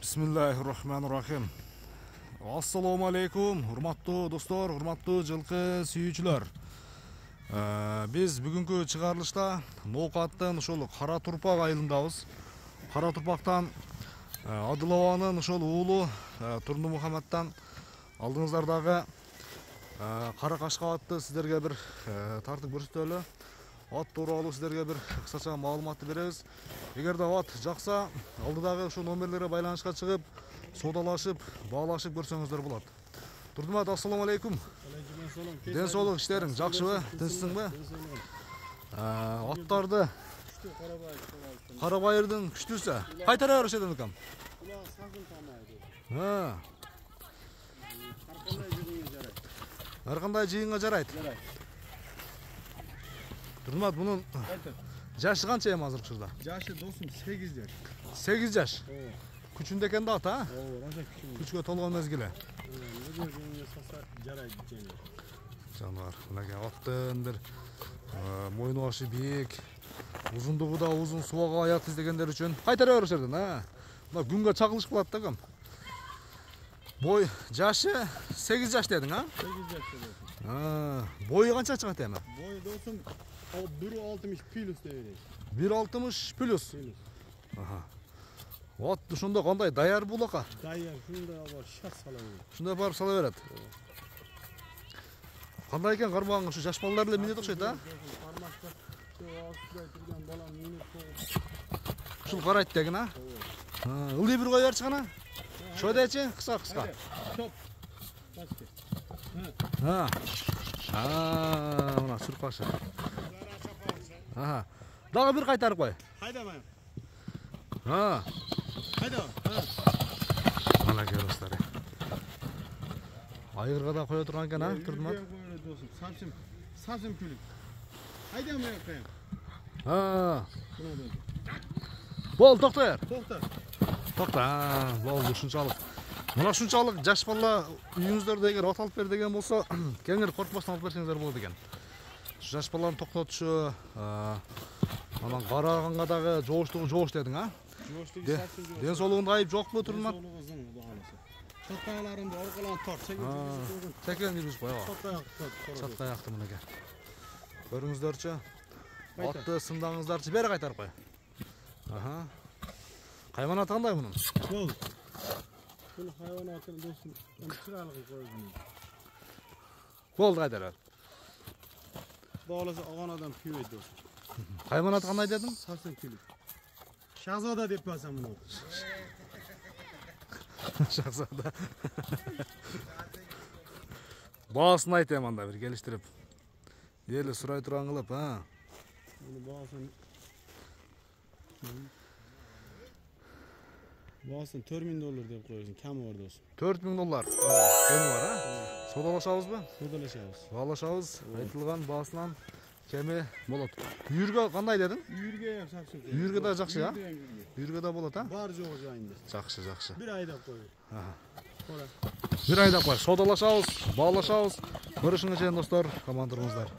Bismillahirrahmanirrahim. Assalamu alaikum, hurmatlı dostlar, hurmatlı жылкы сүйүүчүлөр. Biz бүгүнкү чыгарылышта Ноокаттын ошол Кара Турпак айылындабыз. Кара Турпактан Адылованын ошол уулу Турну Мухаммадтан алдыңыздардагы Кара Кашка атты сиздерге бир тартып көрсөтөлү. Ат тууралуу сиздерге бир кысача маалыматты беребиз. Эгерде ат жакса, алдыдагы ошол номерлерге байланышка чыгып, содалашып, баалашып көрсөңүздөр болот. Турдумат, ассаламу алейкум. Ден соолук иштериң жакшыбы? Тынчсыңбы? Аттарды Карабайырдын күчтүүсү. Кайтара беришет экем. Ар кандай жыйынга жарайт. Турмат, bunun жашы канча эми азыр учурда? Жашы досум 8 жаш. 8 жаш. Күчүндө экен да ат, а? Күчкө толгон мезгили. Жаныбар, мынакей аттын бир мойну башы бийик, узундугу да узун, суага аяк издегендер үчүн кайтара беришердин, а? Мына күнгө чагылыш кылат да кем. Бой жашы 8 жаш дедиң, а? 8 жаш дедим. Бою канча чыгат эми? Бою досум 1.60 плюс дейбиз. 1.60 плюс. Ат ушунда кандай даяр булака? Даяр, шундай бар, шат сала берет. Шундай барып сала берет. Кандай экен кармагың, ушу жаш балдар эле минет окшойт, а? Кармакта алтыда турган балам минет коюп. Ушул карайт деген, а? Ылдый бир кой берчи гана. Шойдечи, кыска. Топ. Мына сүрпашы. Дагы бир кайтарып кой. Кайдамайм. Кайда? Мына көрөсүздөр. Айгырга да кое турган экен, а? Турдумат. Сапсым күлүп. Кайдамайм коем. Бол, токта. Токта. Болду ушунчалык. Мына ушунчалык жаш бала үйүңүздөрдө эгер ат алып бер деген болсо, кеңир коркпостон алып берсеңиздер болот экен. Жаш баланы токтотушу, анан караганга дагы жоош дедиң, а? Ден соолугунда айып жокпу, Турмат? Чатаяларымды оркаланып тort. Секен киргизип койго. Чатка аякты мынакей. Көрүңүздөрчү. Атты сындаңыздарчы, бери кайтарып кой. Кайман аты кандай мунун? Бол. Бул хайванаттын досум чырайлыгы койгон. Болду, кайтарар. Бааласа аган адам күйөйт досум. Кайман аты кандай дедиң? Сапсым күлүп. Шахзада деп басам муну. Шахзада. Баасын айт эми анда бир келиштирип. Эли сурай турган кылып, а? Муну баасын 4000 доллар деп коесуң, кем бар досум. 4000 доллар. Кеми бар, а? Содалашабызбы? Содалашабыз. Баалашабыз. Айтылган баасынан кеми болот. Үйүргө кандай дедиң? Үйүргө эм сапсым. Үйүргө да жакшы, а? Үйүргө да болот, а? Бар жогу жайында. Жакшы. Бир айдап кой. Бир айдап кой. Содалашабыз, баалашабыз. Көрүшүңүзгө чейин достор, аман туруңуздар.